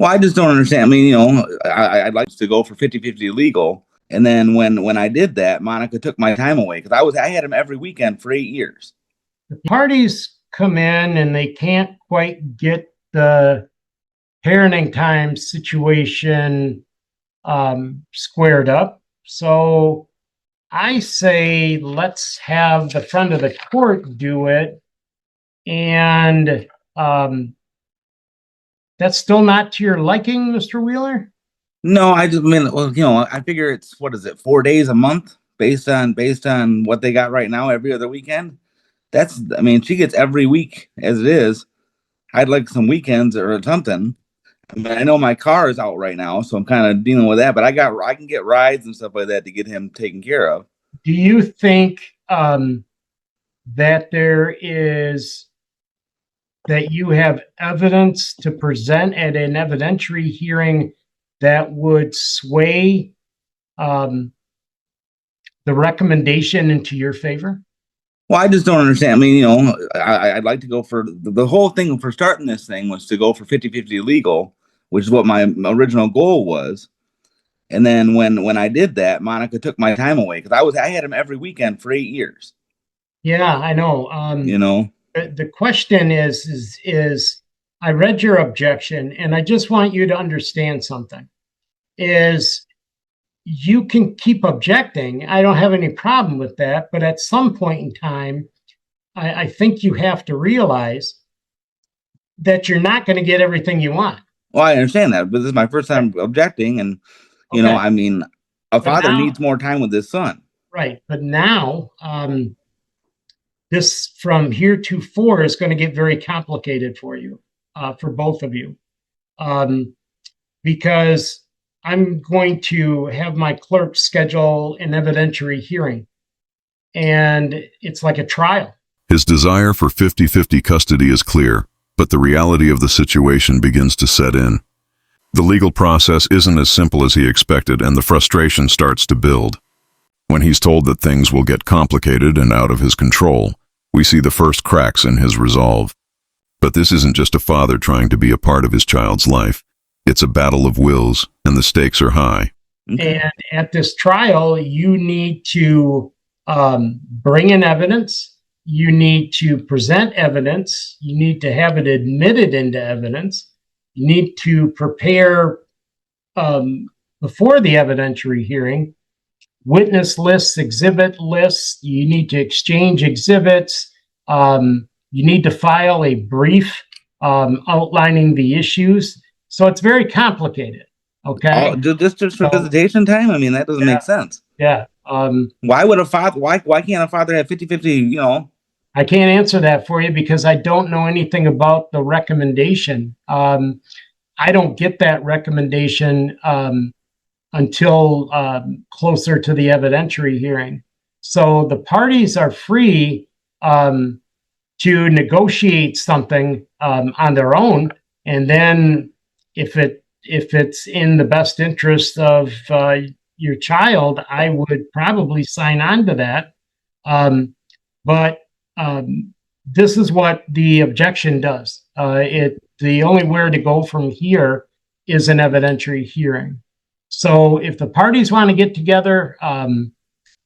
Well, I just don't understand. I mean, I'd like to go for 50-50 legal. And then when I did that, Monica took my time away because I had him every weekend for 8 years. The parties come in and they can't quite get the parenting time situation squared up. So I say let's have the front of the court do it. And that's still not to your liking, Mr. Wheeler? No, I just mean, well, I figure it's, what is it, 4 days a month based on what they got right now every other weekend. I mean, she gets every week as it is. I'd like some weekends or something. I mean, I know my car is out right now, so I'm kind of dealing with that, but I can get rides and stuff like that to get him taken care of. Do you think that you have evidence to present at an evidentiary hearing that would sway the recommendation into your favor? Well, I just don't understand. I mean, I'd like to go for the whole thing for starting this thing was to go for 50-50 legal, which is what my original goal was. And then when I did that, Monica took my time away because I had him every weekend for 8 years. Yeah, I know. The question is I read your objection, and I just want you to understand something. Is you can keep objecting. I don't have any problem with that. But at some point in time, I think you have to realize that you're not going to get everything you want. Well, I understand that, but this is my first time objecting. And, I mean, a father needs more time with his son. Right. But now, this from here to 4 is going to get very complicated for you, for both of you, because I'm going to have my clerk schedule an evidentiary hearing, and it's like a trial. His desire for 50-50 custody is clear, but the reality of the situation begins to set in. The legal process isn't as simple as he expected, and the frustration starts to build. When he's told that things will get complicated and out of his control, we see the first cracks in his resolve. But this isn't just a father trying to be a part of his child's life. It's a battle of wills, and the stakes are high. And at this trial, you need to bring in evidence. You need to present evidence. You need to have it admitted into evidence. You need to prepare before the evidentiary hearing witness lists, exhibit lists. You need to exchange exhibits. You need to file a brief outlining the issues. So it's very complicated. Okay. Just for visitation time? I mean, that doesn't make sense. Yeah. Why can't a father have 50-50, I can't answer that for you because I don't know anything about the recommendation. I don't get that recommendation until closer to the evidentiary hearing. So the parties are free to negotiate something on their own, and then if it's in the best interest of your child, I would probably sign on to that. But this is what the objection does. The only where to go from here is an evidentiary hearing. So if the parties want to get together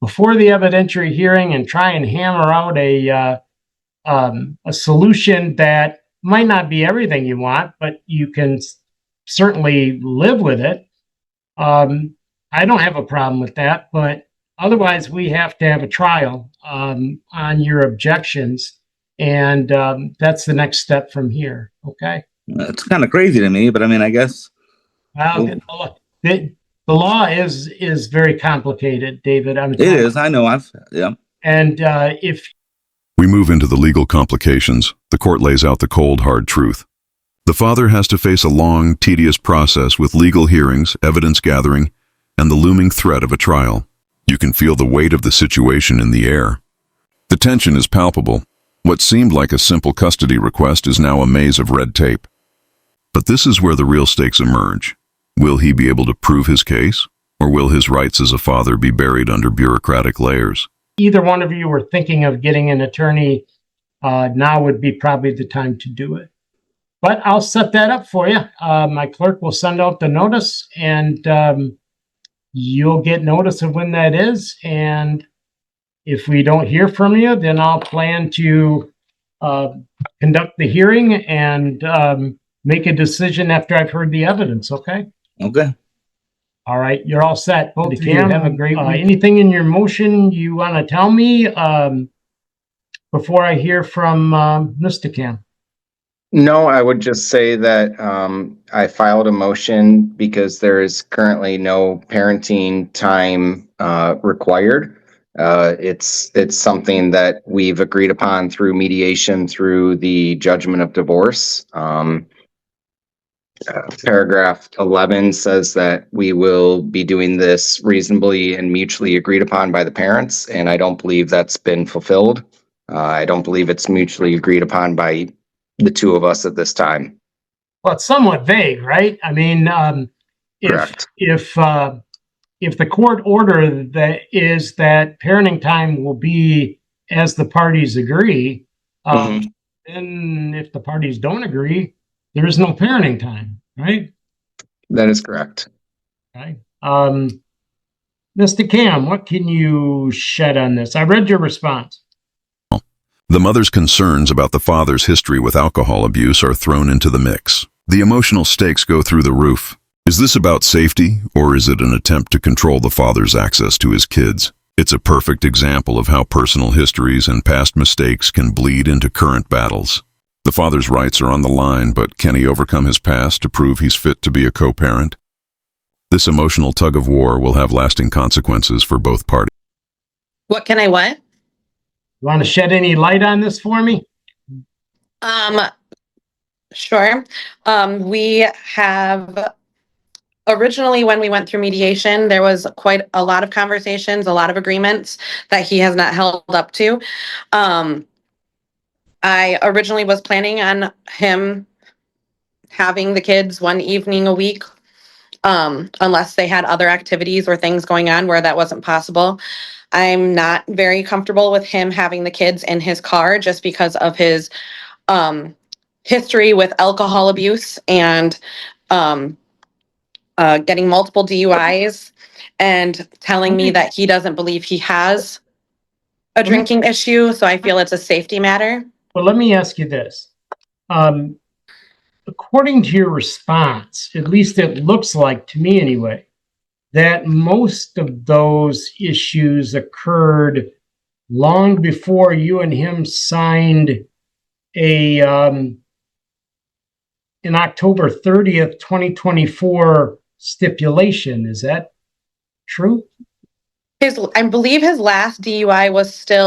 before the evidentiary hearing and try and hammer out a solution that might not be everything you want, but you can certainly live with it, I don't have a problem with that. But otherwise, we have to have a trial on your objections, and that's the next step from here. Okay. It's kind of crazy to me, but I mean, I guess. Well, the law is very complicated, David. It is. I know. And if we move into the legal complications, the court lays out the cold, hard truth. The father has to face a long, tedious process with legal hearings, evidence gathering, and the looming threat of a trial. You can feel the weight of the situation in the air. The tension is palpable. What seemed like a simple custody request is now a maze of red tape. But this is where the real stakes emerge. Will he be able to prove his case, or will his rights as a father be buried under bureaucratic layers? Either one of you were thinking of getting an attorney, now would be probably the time to do it. But I'll set that up for you. My clerk will send out the notice, and you'll get notice of when that is. And if we don't hear from you, then I'll plan to conduct the hearing and make a decision after I've heard the evidence. Okay. Okay. All right. You're all set. Both of you have a great week. Anything in your motion you want to tell me before I hear from Mr. Cam? No, I would just say that I filed a motion because there is currently no parenting time required. It's something that we've agreed upon through mediation through the judgment of divorce. Paragraph 11 says that we will be doing this reasonably and mutually agreed upon by the parents, and I don't believe that's been fulfilled. I don't believe it's mutually agreed upon by the two of us at this time. Well, it's somewhat vague, right? I mean, Correct. if the court order that is that parenting time will be as the parties agree, then if the parties don't agree, there is no parenting time, right? That is correct. Okay. Mr. Cam, what can you shed on this? I read your response. The mother's concerns about the father's history with alcohol abuse are thrown into the mix. The emotional stakes go through the roof. Is this about safety, or is it an attempt to control the father's access to his kids? It's a perfect example of how personal histories and past mistakes can bleed into current battles. The father's rights are on the line, but can he overcome his past to prove he's fit to be a co-parent? This emotional tug-of-war will have lasting consequences for both parties. What can I what? You want to shed any light on this for me? Sure. We have originally, when we went through mediation, there was quite a lot of conversations, a lot of agreements that he has not held up to. I originally was planning on him having the kids one evening a week, unless they had other activities or things going on where that wasn't possible. I'm not very comfortable with him having the kids in his car just because of his history with alcohol abuse and getting multiple DUIs and telling me that he doesn't believe he has a drinking issue. So I feel it's a safety matter. Well, let me ask you this. According to your response, at least it looks like to me anyway, that most of those issues occurred long before you and him signed an October 30th, 2024 stipulation. Is that true? I believe his last DUI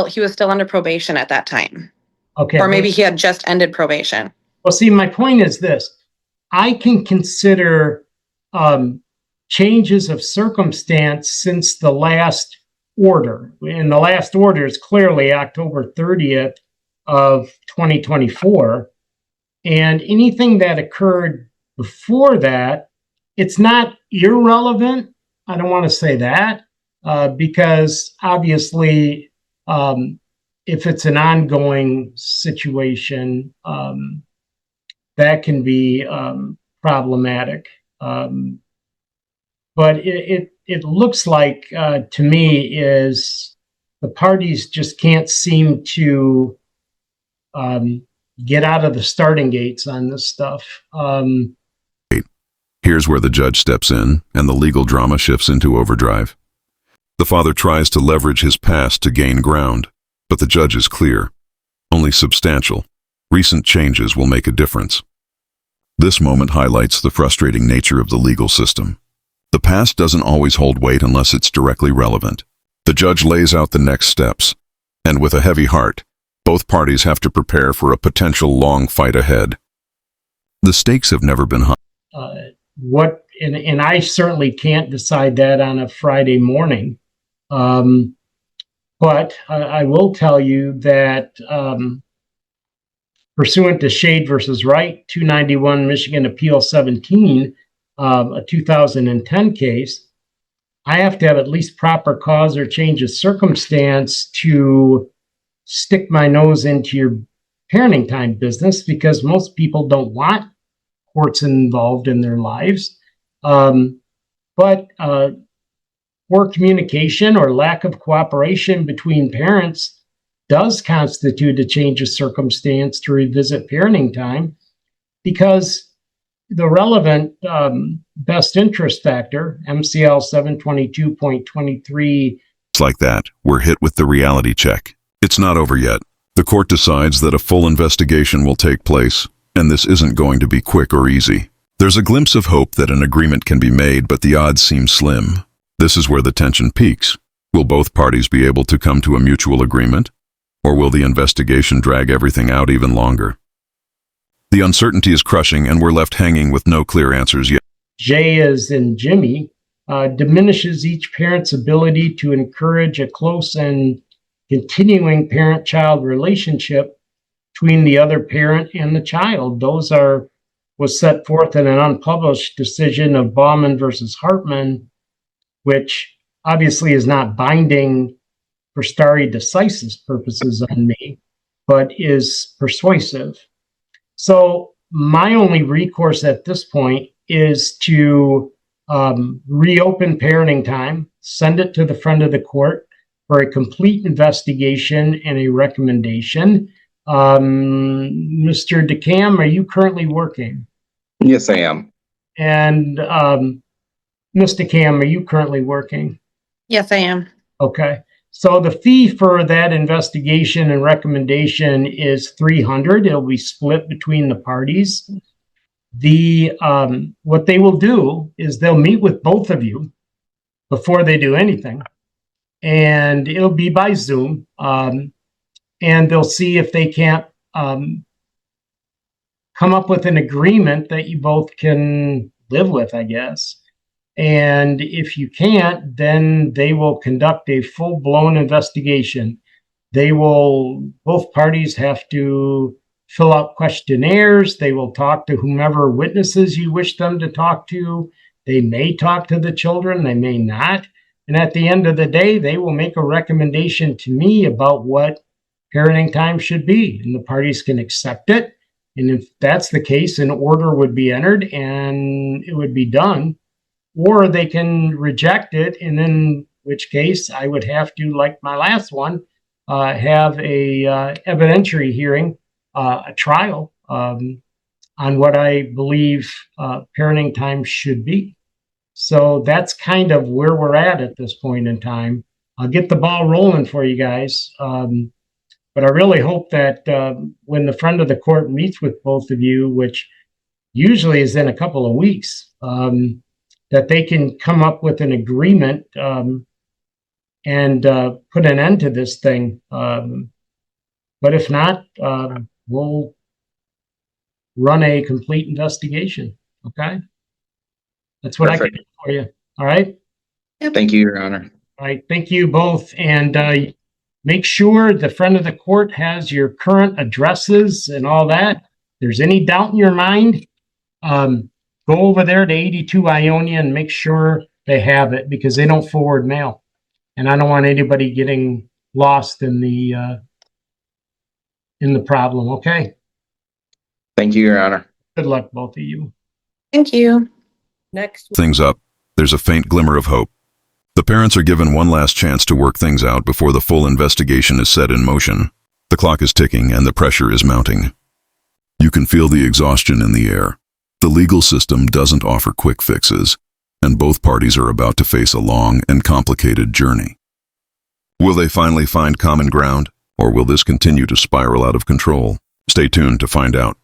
he was still under probation at that time. Okay. Or maybe he had just ended probation. Well, see, my point is this. I can consider changes of circumstance since the last order. And the last order is clearly October 30th of 2024. And anything that occurred before that, it's not irrelevant. I don't want to say that because obviously if it's an ongoing situation, that can be problematic. But it looks like to me is the parties just can't seem to get out of the starting gates on this stuff. Here's where the judge steps in and the legal drama shifts into overdrive. The father tries to leverage his past to gain ground, but the judge is clear. Only substantial. Recent changes will make a difference. This moment highlights the frustrating nature of the legal system. The past doesn't always hold weight unless it's directly relevant. The judge lays out the next steps, and with a heavy heart, both parties have to prepare for a potential long fight ahead. The stakes have never been high. And I certainly can't decide that on a Friday morning. But I will tell you that pursuant to Shade versus Wright, 291 Michigan Appeal 17, a 2010 case, I have to have at least proper cause or change of circumstance to stick my nose into your parenting time business because most people don't want courts involved in their lives. But poor communication or lack of cooperation between parents does constitute a change of circumstance to revisit parenting time, because the relevant best interest factor, MCL 722.23. It's like that. We're hit with the reality check. It's not over yet. The court decides that a full investigation will take place, and this isn't going to be quick or easy. There's a glimpse of hope that an agreement can be made, but the odds seem slim. This is where the tension peaks. Will both parties be able to come to a mutual agreement? Or will the investigation drag everything out even longer? The uncertainty is crushing, and we're left hanging with no clear answers yet. J as in Jimmy, diminishes each parent's ability to encourage a close and continuing parent-child relationship between the other parent and the child. Those was set forth in an unpublished decision of Bauman versus Hartman, which obviously is not binding for stare decisis purposes on me, but is persuasive. So my only recourse at this point is to reopen parenting time, send it to the front of the court for a complete investigation and a recommendation. Mr. DeCam, are you currently working? Yes, I am. And Ms. DeCam, are you currently working? Yes, I am. Okay. So the fee for that investigation and recommendation is $300. It'll be split between the parties. What they will do is they'll meet with both of you before they do anything, and it'll be by Zoom. And they'll see if they can't come up with an agreement that you both can live with, I guess. And if you can't, then they will conduct a full-blown investigation. Both parties have to fill out questionnaires. They will talk to whomever witnesses you wish them to talk to. They may talk to the children, they may not. And at the end of the day, they will make a recommendation to me about what parenting time should be, and the parties can accept it. And if that's the case, an order would be entered and it would be done. Or they can reject it, and in which case I would have to, like my last one, have a evidentiary hearing, a trial on what I believe parenting time should be. So that's kind of where we're at this point in time. I'll get the ball rolling for you guys. But I really hope that when the front of the court meets with both of you, which usually is in a couple of weeks, that they can come up with an agreement and put an end to this thing. But if not, we'll run a complete investigation. Okay? That's what Perfect. I can do for you. All right? Thank you, Your Honor. All right. Thank you both. And make sure the front of the court has your current addresses and all that. If there's any doubt in your mind, go over there to 82 Ionia and make sure they have it, because they don't forward mail. And I don't want anybody getting lost in the problem. Okay. Thank you, Your Honor. Good luck, both of you. Thank you. Next. Things up. There's a faint glimmer of hope. The parents are given one last chance to work things out before the full investigation is set in motion. The clock is ticking and the pressure is mounting. You can feel the exhaustion in the air. The legal system doesn't offer quick fixes, and both parties are about to face a long and complicated journey. Will they finally find common ground, or will this continue to spiral out of control? Stay tuned to find out.